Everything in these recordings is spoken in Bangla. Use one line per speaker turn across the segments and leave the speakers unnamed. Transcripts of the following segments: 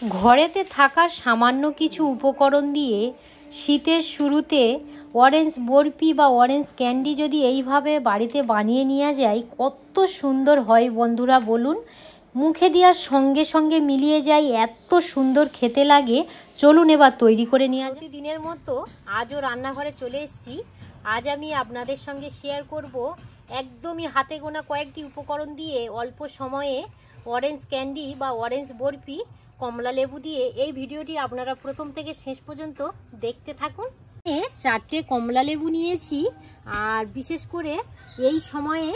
ঘরেতে থাকা সামান্য কিছু উপকরণ দিয়ে শীতের শুরুতে অরেঞ্জ বরফি বা অরেঞ্জ ক্যান্ডি যদি এইভাবে বাড়িতে বানিয়ে নেওয়া যায় কত সুন্দর হয় বন্ধুরা বলুন। মুখে দেওয়ার সঙ্গে সঙ্গে মিলিয়ে যায়, এত সুন্দর খেতে লাগে। চলুন এবার তৈরি করে নেওয়া যায়। প্রতিদিনের মতো আজও রান্নাঘরে চলে এসেছি। আজ আমি আপনাদের সঙ্গে শেয়ার করব একদমই হাতে গোনা কয়েকটি উপকরণ দিয়ে অল্প সময়ে অরেঞ্জ ক্যান্ডি বা অরেঞ্জ বরফি কমলা লেবু দিয়ে। এই ভিডিওটি আপনারা প্রথম থেকে শেষ পর্যন্ত দেখতে থাকুন। 4টে কমলা লেবু নিয়েছি, আর বিশেষ করে এই সময়ে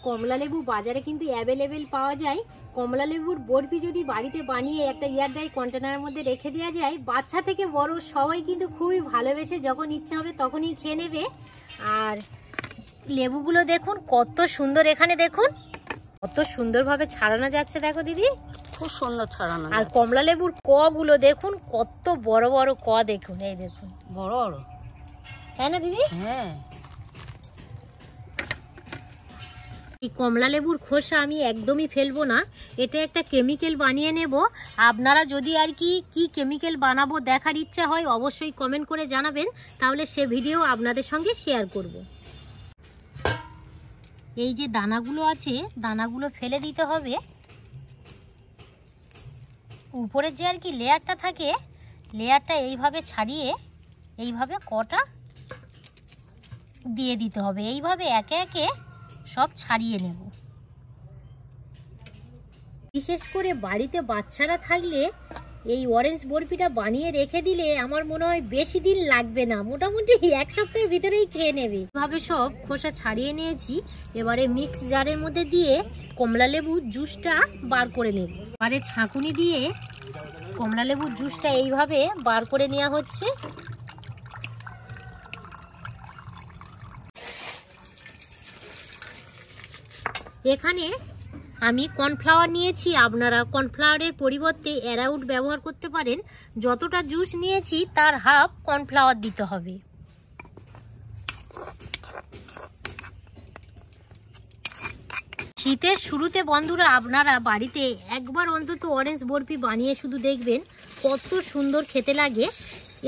কমলা লেবু বাজারে কিন্তু অ্যাভেলেবেল পাওয়া যায়। কমলা লেবুর বরফি যদি বাড়িতে বানিয়ে একটা এয়ারটাইট কন্টেনারের মধ্যে রেখে দেওয়া যায়, বাচ্চা থেকে বড় সবাই কিন্তু খুবই ভালোবেসে যখন ইচ্ছা হবে তখনই খেয়ে নেবে। আর লেবুগুলো দেখুন কত সুন্দর, এখানে দেখুন কত সুন্দরভাবে ছাড়ানো যাচ্ছে। দেখো দিদি,
খুব সুন্দর ছাড়ানো।
আর কমলা লেবুর ক গুলো দেখুন কত বড় বড় ক, দেখুন এই দেখুন
বড় বড়,
তাই না দিদি?
হ্যাঁ।
এই কমলা লেবুর খোসা আমি একদমই ফেলবো না, এটা একটা কেমিক্যাল বানিয়ে নেব। আপনারা যদি আর কি কেমিক্যাল বানাবো দেখার ইচ্ছা হয় অবশ্যই কমেন্ট করে জানাবেন, তাহলে সে ভিডিও আপনাদের সঙ্গে শেয়ার করব। এই যে দানাগুলো আছে, দানাগুলো ফেলে দিতে হবে। উপরের যে আর কি লেয়ারটা থাকে, লেয়ারটা এইভাবে ছাড়িয়ে এইভাবে কটা দিয়ে দিতে হবে। এইভাবে একে একে সব ছাড়িয়ে নেব। বিশেষ করে বাড়িতে বাচ্চারা থাকলে এই অরেঞ্জ বরফিটা বানিয়ে রেখে দিলে আমার মনে হয় বেশি দিন লাগবে না, মোটামুটি 1 সপ্তাহের ভিতরেই খেয়ে নেবে। এভাবে সব খোসা ছাড়িয়ে নিয়েছি। এবারে মিক্স জারের মধ্যে দিয়ে কমলা লেবুর জুসটা বার করে নেব। এবারে ছাঁকুনি দিয়ে কমলা লেবুর জুসটা এইভাবে বার করে নেওয়া হচ্ছে। এখানে আমি কর্নফ্লাওয়ার নিয়েছি, আপনারা কর্নফ্লাওয়ারের পরিবর্তে অ্যারাউট ব্যবহার করতে পারেন। যতটা জুস নিয়েছি তার হাফ কর্নফ্লাওয়ার দিতে হবে। শীতের শুরুতে বন্ধুরা আপনারা বাড়িতে একবার অন্তত অরেঞ্জ বরফি বানিয়ে শুধু দেখবেন কত সুন্দর খেতে লাগে।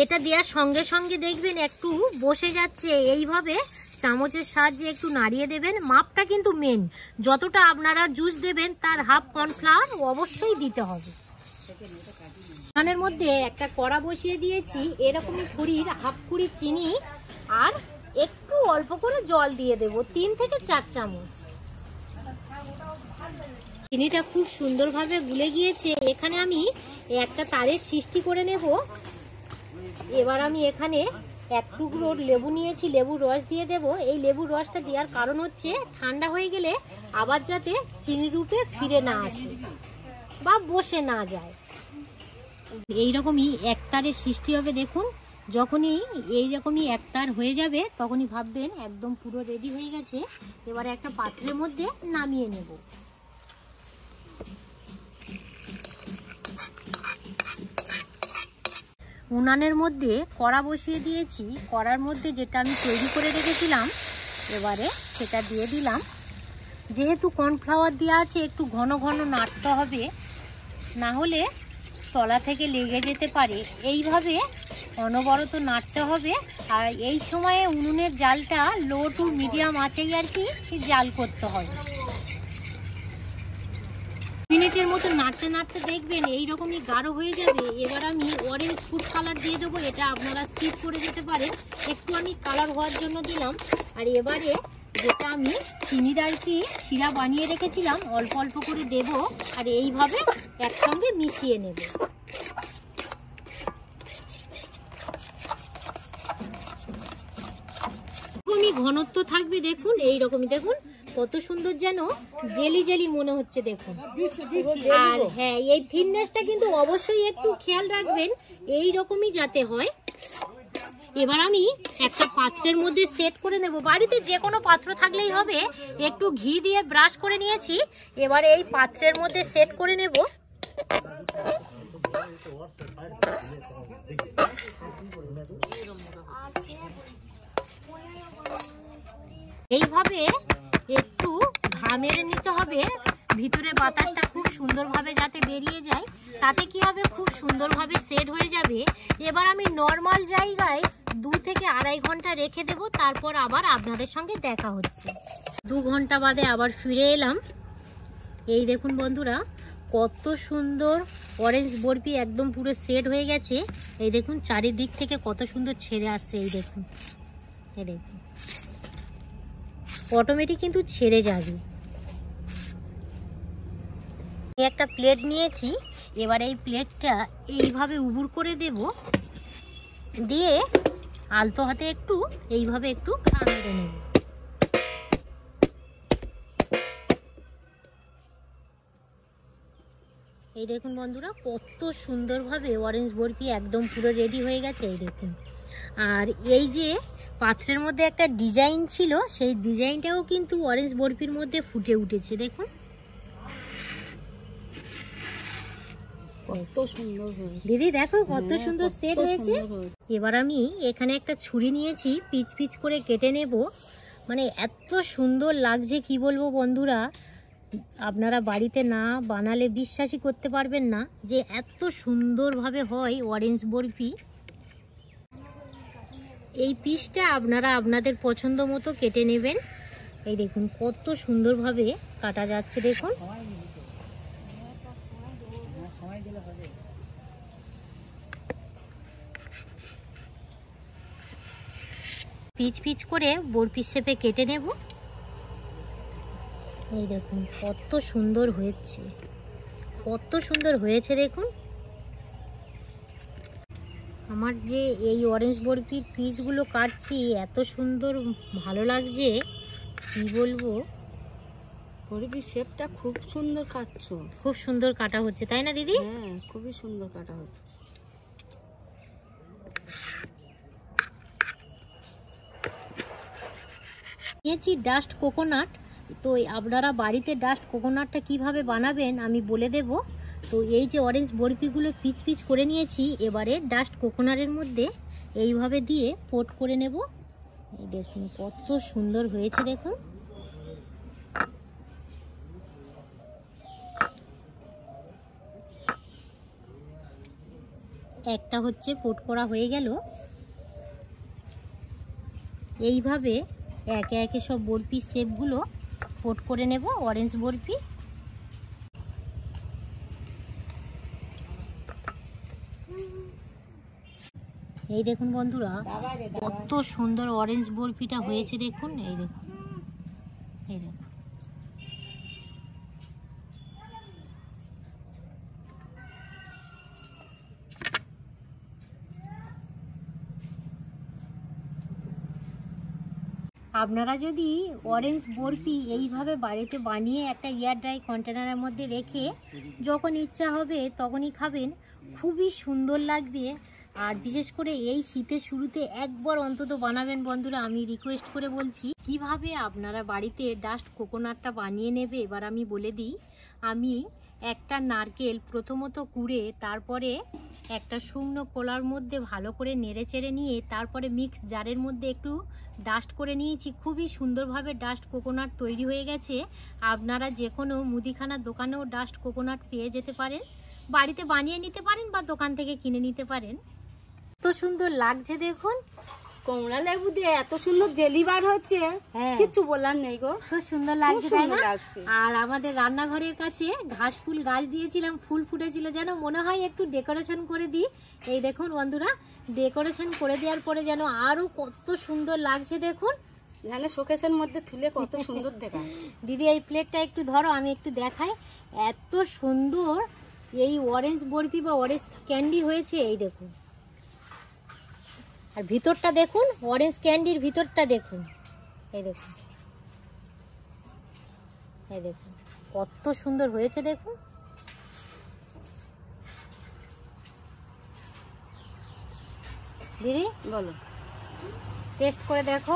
এটা দেওয়ার সঙ্গে সঙ্গে দেখবেন একটু বসে যাচ্ছে, এইভাবে চামচের সাহায্যে একটু নাড়িয়ে দেবেন। মাপটা কিন্তু মেন, যতটা আপনারা জুস দেবেন তার হাফ কর্নফ্লাওয়ার অবশ্যই দিতে হবে। এর মধ্যে একটা কড়া বসিয়ে দিয়েছি, এরকমই কুড়ির হাফ কুড়ি চিনি আর একটু অল্প করে জল দিয়ে দেব, 3 থেকে 4 চামচ। চিনিটা খুব সুন্দরভাবে গুলে গিয়েছে। এখানে আমি একটা তারের সৃষ্টি করে নেব। এবার আমি এখানে 1 টুকরো লেবু নিয়েছি, লেবুর রস দিয়ে দেব। এই লেবুর রসটা দেওয়ার কারণ হচ্ছে ঠান্ডা হয়ে গেলে আবার যাতে চিনি রূপে ফিরে না আসে বা বসে না যায়। এইরকমই একতারের সৃষ্টি হবে। দেখুন যখনই এইরকমই একতার হয়ে যাবে তখনই ভাববেন একদম পুরো রেডি হয়ে গেছে। এবারে একটা পাত্রের মধ্যে নামিয়ে নেব। উনানের মধ্যে কড়া বসিয়ে দিয়েছি, কড়ার মধ্যে যেটা আমি তৈরি করে রেখেছিলাম এবারে সেটা দিয়ে দিলাম। যেহেতু কর্নফ্লাওয়ার দেওয়া আছে একটু ঘন ঘন নাড়তে হবে, না হলে তলা থেকে লেগে যেতে পারে। এইভাবে অনবরত নাড়তে হবে। আর এই সময়ে উনুনের জালটা লো টু মিডিয়াম আঁচেই আর কি জাল করতে হবে। মিনিটের মতো নাড়তে নাড়তে দেখবেন এইরকমই গাঢ় হয়ে যাবে। এবার আমি অরেঞ্জ ফুড কালার দিয়ে দেবো, এটা আপনারা স্কিপ করে যেতে পারেন, একটু আমি কালার হওয়ার জন্য দিলাম। আর এবারে যেটা আমি চিনির আর কি শিরা বানিয়ে রেখেছিলাম অল্প অল্প করে দেব, আর এইভাবে একসঙ্গে মিশিয়ে নেব। এরকমই ঘনত্ব থাকবে, দেখুন এইরকমই, দেখুন কত সুন্দর যেন জেলি জেলি মনে হচ্ছে দেখুন। আর হ্যাঁ, এই থিকনেসটা কিন্তু অবশ্যই একটু খেয়াল রাখবেন এই রকমই যাতে হয়। এবার আমি একটা পাত্রের মধ্যে সেট করে নেব। বাড়িতে যে কোনো পাত্র থাকলেই হবে। একটু ঘি দিয়ে ব্রাশ করে নিয়েছি, এবার এই পাত্রের মধ্যে সেট করে নেব। এইভাবে একটু ঘা মেরে নিতে হবে, ভিতরে বাতাসটা খুব সুন্দরভাবে যাতে বেরিয়ে যায় তাতে কি হবে, খুব সুন্দরভাবে সেট হয়ে যাবে। এবার আমি নর্মাল জায়গায় 2 থেকে আড়াই ঘন্টা রেখে দেব, তারপর আবার আপনাদের সঙ্গে দেখা হচ্ছে। 2 ঘন্টা বাদে আবার ফিরে এলাম। এই দেখুন বন্ধুরা, কত সুন্দর অরেঞ্জ বরফি একদম পুরো সেট হয়ে গেছে। এই দেখুন চারিদিক থেকে কত সুন্দর ছেড়ে আসছে। এই দেখুন, এই দেখুন, অটোমেটিক কিন্তু ছেড়ে যাবে। একটা প্লেট নিয়েছি, এবার এই প্লেটটা এইভাবে উবুর করে দেব, দিয়ে আলতো হাতে একটু এইভাবে একটু ঘা মেরে নেব। এই দেখুন বন্ধুরা, কত সুন্দরভাবে অরেঞ্জ বরফি একদম পুরো রেডি হয়ে গেছে। এই দেখুন, আর এই যে পাত্রের মধ্যে একটা ডিজাইন ছিল, সেই ডিজাইনটাও কিন্তু অরেঞ্জ বরফির মধ্যে ফুটে উঠেছে। দেখুন
কত সুন্দর হয়েছে
দিদি, দেখো কত সুন্দর সেট হয়েছে। এবার আমি এখানে একটা ছুরি নিয়েছি, পিচ পিচ করে কেটে নেব। মানে এত সুন্দর লাগছে কি বলবো বন্ধুরা, আপনারা বাড়িতে না বানালে বিশ্বাসই করতে পারবেন না যে এত সুন্দরভাবে হয় অরেঞ্জ বরফি। এই পিসটা আপনারা আপনাদের পছন্দ মতো কেটে নেবেন। এই দেখুন কত সুন্দরভাবে কাটা যাচ্ছে। দেখুন পিচ পিচ করে বরফি শেপে কেটে নেব। এই দেখুন কত সুন্দর হয়েছে, কত সুন্দর হয়েছে। দেখুন আমার যে এই অরেঞ্জ বরফির পিসগুলো কাটছি, এত সুন্দর ভালো লাগছে কি বলবো।
বরফির শেপটা খুব সুন্দর কাটছো,
খুব সুন্দর কাটা হচ্ছে, তাই না দিদি?
হ্যাঁ, খুবই সুন্দর কাটা হচ্ছে।
নিয়েছি ডাস্ট কোকোনাট। তো আপনারা বাড়িতে ডাস্ট কোকোনাটটা কিভাবে বানাবেন আমি বলে দেব। তো এই যে অরেঞ্জ বরফিগুলো পিচ পিচ করে নিয়েছি, এবারে ডাস্ট কোকোনাটের মধ্যে এইভাবে দিয়ে কোট করে নেব। এই দেখুন কত সুন্দর হয়েছে। দেখুন একটা হচ্ছে কোট করা হয়ে গেল। এইভাবে একে একে সব বরফি শেপগুলো কোট করে নেব অরেঞ্জ বরফি। এই দেখুন বন্ধুরা কত সুন্দর অরেঞ্জ বরফিটা হয়েছে। দেখুন এই দেখুন, এই দেখুন আপনারা যদি অরেঞ্জ বরফি এইভাবে বাড়িতে বানিয়ে একটা এয়ার ড্রাই কন্টেনারের মধ্যে রেখে যখন ইচ্ছা হবে তখনই খাবেন, খুবই সুন্দর লাগবে। আর বিশেষ করে এই শীতের শুরুতে একবার অন্তত বানাবেন বন্ধুরা, আমি রিকোয়েস্ট করে বলছি। কিভাবে আপনারা বাড়িতে ডাস্ট কোকোনাটটা বানিয়ে নেবে এবার আমি বলে দিই। আমি একটা নারকেল প্রথমত কুড়ে, তারপরে একটা শুকনো কোলার মধ্যে ভালো করে নেড়ে চেড়ে নিয়ে তারপরে মিক্স জারের মধ্যে একটু ডাস্ট করে নিয়েছি। খুবই সুন্দরভাবে ডাস্ট কোকোনাট তৈরি হয়ে গেছে। আপনারা যে কোনো মুদিখানার দোকানেও ডাস্ট কোকোনাট পেয়ে যেতে পারেন, বাড়িতে বানিয়ে নিতে পারেন বা দোকান থেকে কিনে নিতে পারেন। এত সুন্দর লাগছে দেখুন,
কমলা লেবু দিয়ে এত সুন্দর জেলি বার হচ্ছে, কিছু বলার নেই গো,
খুব সুন্দর লাগছে তাই না? আর আমাদের রান্নাঘরের কাছে ঘাস ফুল গাছ দিয়েছিলাম, ফুল ফুটেছিল, যেন মনে হয় একটু ডেকোরেশন করে দিই। এই দেখুন বন্ধুরা, ডেকোরেশন করে দেওয়ার পরে যেন আরো কত সুন্দর লাগছে। দেখুন
যেন শোকেসের মধ্যে তুলে কত সুন্দর দেখায়।
দিদি এই প্লেটটা একটু ধরো, আমি একটু দেখাই। এত সুন্দর এই অরেঞ্জ বরফি বা অরেঞ্জ ক্যান্ডি হয়েছে। এই দেখুন, আর ভিতরটা দেখুন, অরেঞ্জ ক্যান্ডির ভিতরটা দেখুন। এই দেখুন, এই দেখুন কত সুন্দর হয়েছে। দেখুন দিদি
বলো,
টেস্ট করে দেখো।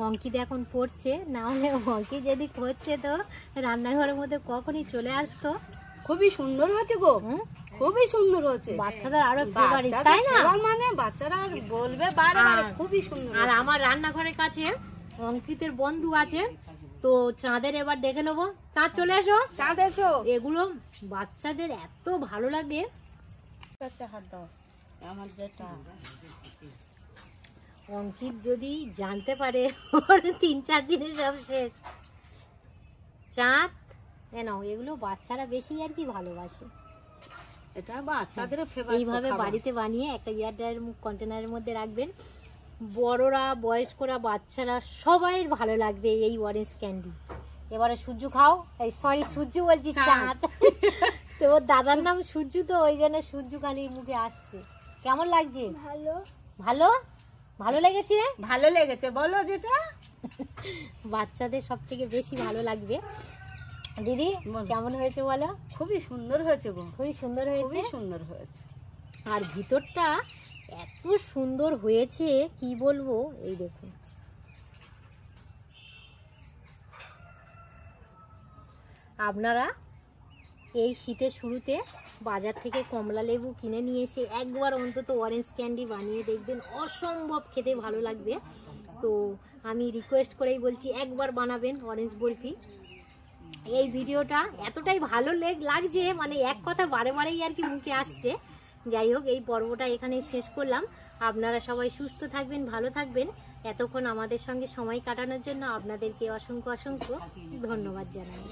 অঙ্কিত এখন পড়ছে, না হলে অঙ্কি যদি খোঁজ পেত রান্নাঘরের মধ্যে কখনই চলে আসতো।
খুবই সুন্দর হয়েছে গো, খুবই সুন্দর হয়েছে।
বাচ্চাদের আরো ফেভারিট, তাই না?
মানে বাচ্চারা বলবে বারে বারে খুবই সুন্দর।
আর আমার রান্নাঘরের কাছে অঙ্কিতের বন্ধু আছে, তো চাঁদের এবার দেখে নেবো। চাঁদ চলে এসো।
চাঁদ এসো।
এগুলো বাচ্চাদের এত ভালো লাগে।
হাত দাও আমার যেটা
অঙ্কিত যদি জানতে পারে ওর 3-4 দিনে সব শেষ। চাঁদ নাও, এগুলো বাচ্চারা বেশি আর কি ভালোবাসে।
এটা বাচ্চাদের ফেভারিট।
এইভাবে বাড়িতে বানিয়ে একটা এয়ারটায়ার কন্টেনারের মধ্যে রাখবেন। বড়রা, বয়স্করা, বাচ্চারা সবাই ভালো লাগবে এই অরেঞ্জ ক্যান্ডি। এবারে সূর্য খাও। এই সরি, সূর্য বলছি, চাঁদ। তো ওর দাদার নাম সূর্য, তো ওই জন্য সূর্য খালি মুখে আসছে। কেমন লাগছে?
ভালো।
ভালো ভালো লেগেছে?
ভালো লেগেছে বলো যেটা
বাচ্চাদের সব থেকে বেশি ভালো লাগবে। দিদি কেমন হয়েছে বলো?
খুবই সুন্দর হয়েছে গো,
খুবই সুন্দর হয়েছে,
খুবই সুন্দর হয়েছে।
আর ভিতরটা এত সুন্দর হয়েছে কি বলবো। এই দেখুন, আপনারা এই শীতের শুরুতে বাজার থেকে কমলা লেবু কিনে নিয়ে এসে একবার অন্তত অরেঞ্জ ক্যান্ডি বানিয়ে দেখবেন, অসম্ভব খেতে ভালো লাগবে। তো আমি রিকোয়েস্ট করেই বলছি, একবার বানাবেন অরেঞ্জ বরফি। এই ভিডিওটা এতটাই ভালো লাগছে, মানে এক কথা বারে বারেই আর কি মুখে আসছে। যাই হোক, এই পর্বটা এখানে শেষ করলাম। আপনারা সবাই সুস্থ থাকবেন, ভালো থাকবেন। এতক্ষণ আমাদের সঙ্গে সময় কাটানোর জন্য আপনাদেরকে অসংখ্য অসংখ্য ধন্যবাদ জানাই।